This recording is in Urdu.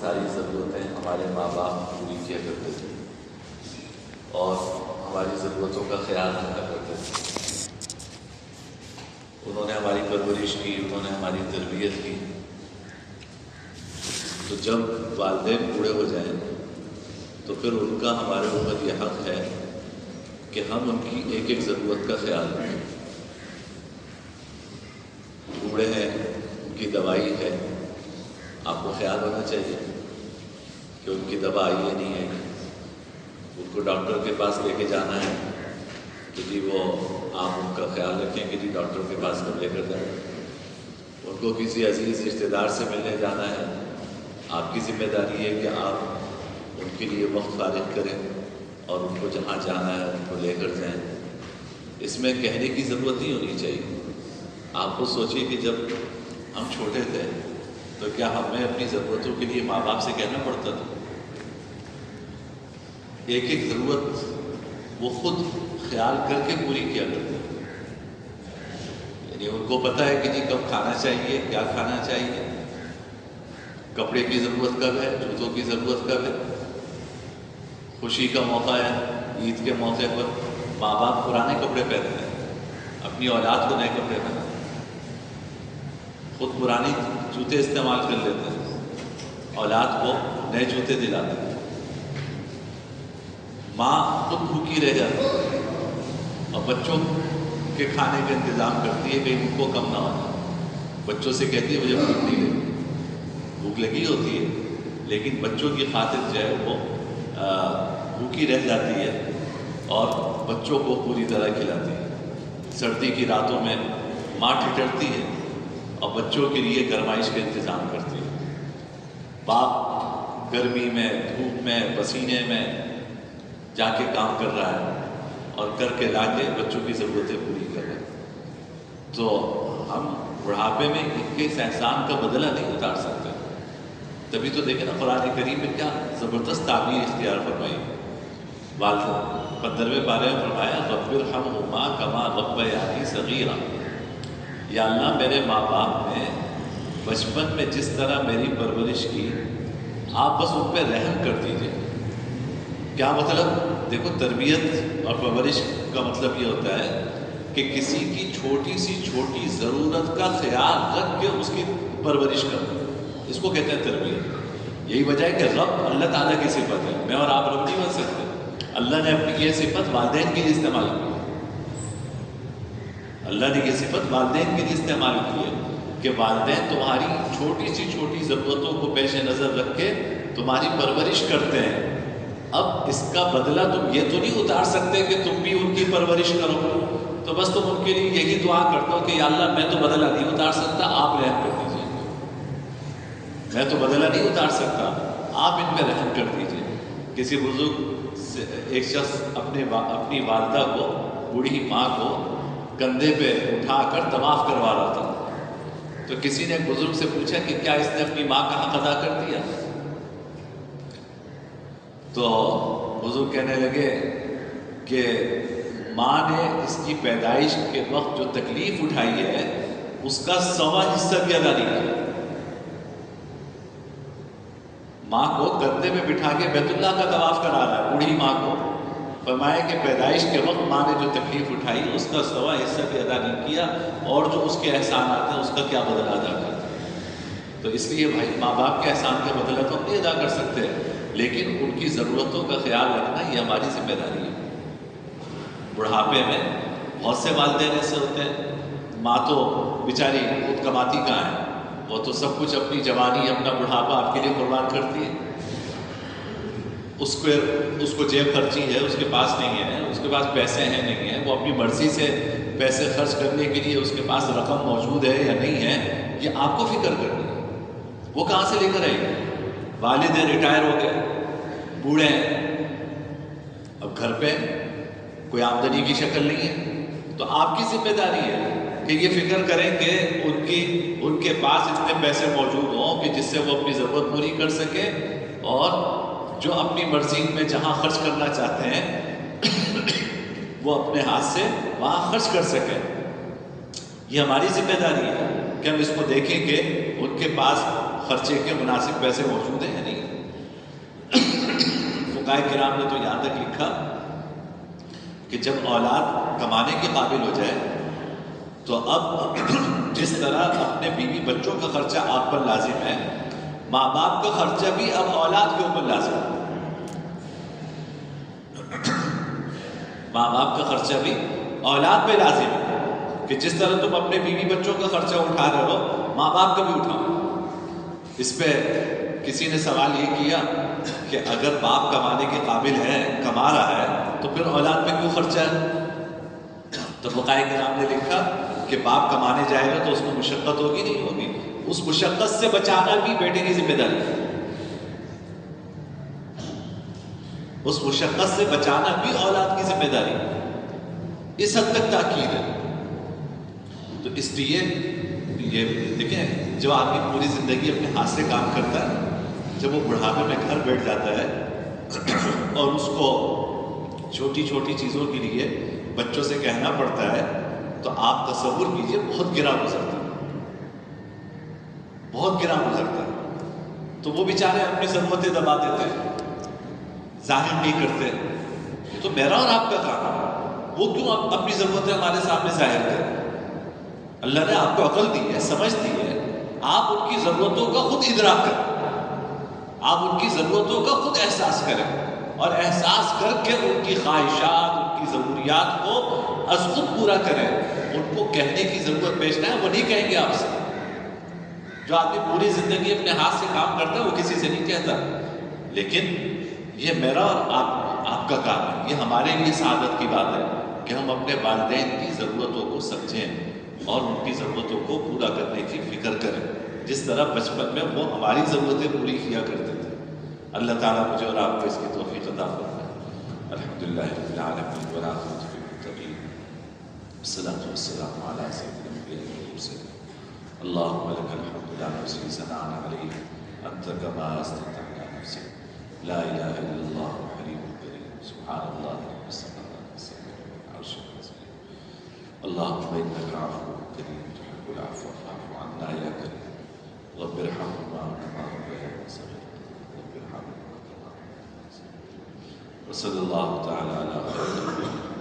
ساری ضرورتیں ہمارے ماں باپ پوری کیا کرتے تھے اور ہماری ضرورتوں کا خیال رکھا کرتے تھے۔ انہوں نے ہماری پرورش کی، انہوں نے ہماری تربیت کی۔ تو جب والدین بوڑھے ہو جائیں تو پھر ان کا ہمارے اوپر یہ حق ہے کہ ہم ان کی ایک ایک ضرورت کا خیال رکھیں۔ بوڑھے ہیں، ان کی دوائی ہے، آپ کو خیال ہونا چاہیے کہ ان کی دوا آئی ہے نہیں ہے، ان کو ڈاکٹر کے پاس لے کے جانا ہے کہ جی وہ آپ ان کا خیال رکھیں کہ جی ڈاکٹر کے پاس کب لے کر جائیں۔ ان کو کسی عزیز رشتہ دار سے ملنے جانا ہے، آپ کی ذمہ داری ہے کہ آپ ان کے لیے وقت فارغ کریں اور ان کو جہاں جانا ہے ان کو لے کر جائیں۔ اس میں کہنے کی ضرورت نہیں ہونی چاہیے۔ آپ کو سوچیے کہ جب ہم چھوٹے تھے تو کیا ہمیں اپنی ضرورتوں کے لیے ماں باپ سے کہنا پڑتا تھا؟ ایک ایک ضرورت وہ خود خیال کر کے پوری کیا کرتے تھے۔ یعنی ان کو پتہ ہے کہ جی کب کھانا چاہیے، کیا کھانا چاہیے، کپڑے کی ضرورت کب ہے، جوتوں کی ضرورت کب ہے، خوشی کا موقع ہے، عید کے موقع پر ماں باپ پرانے کپڑے پہنتے ہیں، اپنی اولاد کو نئے کپڑے پہناتے ہیں، خود پرانے جوتے استعمال کر لیتے ہیں، اولاد کو نئے جوتے دلاتے ہیں۔ ماں خود بھوکی رہ جاتی ہے اور بچوں کے کھانے کا انتظام کرتی ہے کہیں ان کو کم نہ ہو جائے۔ بچوں سے کہتی ہے مجھے بھوک نہیں لگی، بھوک لگی ہوتی ہے لیکن بچوں کی خاطر جو ہے وہ بھوکی رہ جاتی ہے اور بچوں کو پوری طرح کھلاتی ہے۔ سردی کی راتوں میں ماں ٹھٹرتی ہے اور بچوں کے لیے گرمائش کا انتظام کرتی ہے۔ باپ گرمی میں، دھوپ میں، پسینے میں جا کے کام کر رہا ہے اور کر کے لا کے بچوں کی ضرورتیں پوری کر رہا ہے۔ تو ہم بڑھاپے میں اس احسان کا بدلہ نہیں اتار سکتے۔ تبھی تو دیکھیں نا قرآن کریم میں کیا زبردست تعبیر اختیار فرمائی۔ والد 15ویں پارے میں فرمایا رب ارحمہما کما ربیانی صغیرا، یا اللہ میرے ماں باپ نے بچپن میں جس طرح میری پرورش کی آپ بس ان پہ رحم کر دیجئے۔ کیا مطلب؟ دیکھو تربیت اور پرورش کا مطلب یہ ہوتا ہے کہ کسی کی چھوٹی سی چھوٹی ضرورت کا خیال رکھ کے اس کی پرورش کرنا، اس کو کہتے ہیں تربیت۔ یہی وجہ ہے کہ رب اللہ تعالیٰ کی صفت ہے، میں اور آپ رب نہیں بن سکتے۔ اللہ نے اپنی یہ صفت والدین کے لیے استعمال کی، اللہ نے یہ صفت والدین کے لیے استعمال کی ہے کہ والدین تمہاری چھوٹی سی چھوٹی ضرورتوں کو پیش نظر رکھ کے تمہاری پرورش کرتے ہیں۔ اب اس کا بدلہ تم یہ تو نہیں اتار سکتے کہ تم بھی ان کی پرورش کرو، تو بس تم ان کے لیے یہی دعا کرتے ہو کہ یا اللہ میں تو بدلہ نہیں اتار سکتا، آپ رحم کر دیجیے۔ میں تو بدلہ نہیں اتار سکتا، آپ ان پہ رحم کر دیجیے۔ کسی بزرگ سے ایک شخص اپنی والدہ کو، بوڑھی ماں کو کندھے پہ اٹھا کر طواف کروا رہا تھا، تو کسی نے بزرگ سے پوچھا کہ کیا اس نے اپنی ماں کا حق ادا کر دیا؟ تو بزرگ کہنے لگے کہ ماں نے اس کی پیدائش کے وقت جو تکلیف اٹھائی ہے اس کا 100واں حصہ بھی ادا نہیں کیا۔ ماں کو کندھے میں بٹھا کے بیت اللہ کا طواف کرا رہا ہے، بوڑھی ماں کو فرمایا کہ پیدائش کے وقت ماں نے جو تکلیف اٹھائی اس کا 100واں حصہ بھی ادا نہیں کیا، اور جو اس کے احسانات ہیں اس کا کیا بدلہ ادا کرتا۔ تو اس لیے بھائی ماں باپ کے احسان کا بدلہ تو ہم نہیں ادا کر سکتے، لیکن ان کی ضرورتوں کا خیال رکھنا یہ ہماری ذمہ داری ہے۔ بڑھاپے میں بہت سے والدین ایسے ہوتے ہیں، ماں تو بیچاری خود کماتی کہاں ہے، وہ تو سب کچھ اپنی جوانی اپنا بڑھاپا آپ کے لیے قربان کرتی ہے۔ اس کو جیب خرچی ہے، اس کے پاس نہیں ہے، اس کے پاس پیسے ہیں نہیں ہیں، وہ اپنی مرضی سے پیسے خرچ کرنے کے لیے اس کے پاس رقم موجود ہے یا نہیں ہے، یہ آپ کو فکر کرنی ہے۔ وہ کہاں سے لے کر آئے گی؟ والد ریٹائر ہو گئے، بوڑھے ہیں، اب گھر پہ کوئی آمدنی کی شکل نہیں ہے، تو آپ کی ذمہ داری ہے کہ یہ فکر کریں کہ ان کے پاس اتنے پیسے موجود ہوں کہ جس سے وہ اپنی ضرورت پوری کر سکے، اور جو اپنی مرضی میں جہاں خرچ کرنا چاہتے ہیں وہ اپنے ہاتھ سے وہاں خرچ کر سکیں۔ یہ ہماری ذمہ داری ہے کہ ہم اس کو دیکھیں کہ ان کے پاس خرچے کے مناسب پیسے موجود ہیں یا نہیں۔ فقہاء کرام نے تو یہاں تک لکھا کہ جب اولاد کمانے کے قابل ہو جائے تو اب جس طرح اپنے بیوی بچوں کا خرچہ آپ پر لازم ہے، ماں باپ کا خرچہ بھی اب اولاد کے اوپر لازم ہے۔ ماں باپ کا خرچہ بھی اولاد پہ لازم ہے کہ جس طرح تم اپنے بیوی بچوں کا خرچہ اٹھا رہے ہو، ماں باپ کا بھی اٹھاؤ۔ اس پہ کسی نے سوال یہ کیا کہ اگر باپ کمانے کے قابل ہے، کما رہا ہے، تو پھر اولاد پہ کیوں خرچہ ہے؟ تو فقہاء کرام نے لکھا کہ باپ کمانے جائے گا تو اس کو مشقت ہوگی نہیں ہوگی، اس مشقت سے بچانا بھی بیٹے کی ذمہ داری ہے، اس مشقت سے بچانا بھی اولاد کی ذمہ داری ہے۔ اس حد تک تاکید ہے۔ تو اس لیے یہ دیکھیں، جو آدمی پوری زندگی اپنے ہاتھ سے کام کرتا ہے، جب وہ بڑھاپے میں گھر بیٹھ جاتا ہے اور اس کو چھوٹی چھوٹی چیزوں کے لیے بچوں سے کہنا پڑتا ہے، تو آپ تصور کیجئے بہت گرا گزرتا ہے، بہت گرا گزرتا ہے۔ تو وہ بیچارے اپنی ضرورتیں دبا دیتے ہیں، ظاہر نہیں کرتے۔ یہ تو میرا اور آپ کا کام ہے، وہ کیوں اپنی ضرورتیں ہمارے سامنے ظاہر کریں؟ اللہ نے آپ کو عقل دی ہے، سمجھ دی ہے، آپ ان کی ضرورتوں کا خود ادراک کریں، آپ ان کی ضرورتوں کا خود احساس کریں، اور احساس کر کے ان کی خواہشات، ان کی ضروریات کو از خود پورا کریں۔ ان کو کہنے کی ضرورت پیش نہ ہے، وہ نہیں کہیں گے آپ سے۔ جو آدمی پوری زندگی اپنے ہاتھ سے کام کرتا ہے وہ کسی سے نہیں کہتا، لیکن یہ میرا اور آپ کا کام ہے، یہ ہمارے لیے سعادت کی بات ہے کہ ہم اپنے والدین کی ضرورتوں کو سمجھیں اور ان کی ضرورتوں کو پورا کرنے کی فکر کریں، جس طرح بچپن میں وہ ہماری ضرورتیں پوری کیا کرتے تھے۔ اللہ تعالیٰ مجھے اور آپ کو اس کی توفیق عطا فرمائے۔ الحمدللہ رب العالمین والعاقبۃ للمتقین، والصلاۃ والسلام علی سیدنا الانبیاء والمرسلین۔ اللهم لك الحمد لا نحصي ثناء عليك انت كما اثنيت على نفسك، لا اله الا الله الحليم الكريم، سبحان الله رب السماوات والسبع والعرش العظيم۔ اللهم انك عفو كريم تحب العفو فاعف عنا يا كريم، رب ارحمهما كما ربياني صغيرا، رب ارحمهما كما ربياني صغيرا، وصلى الله تعالى على خير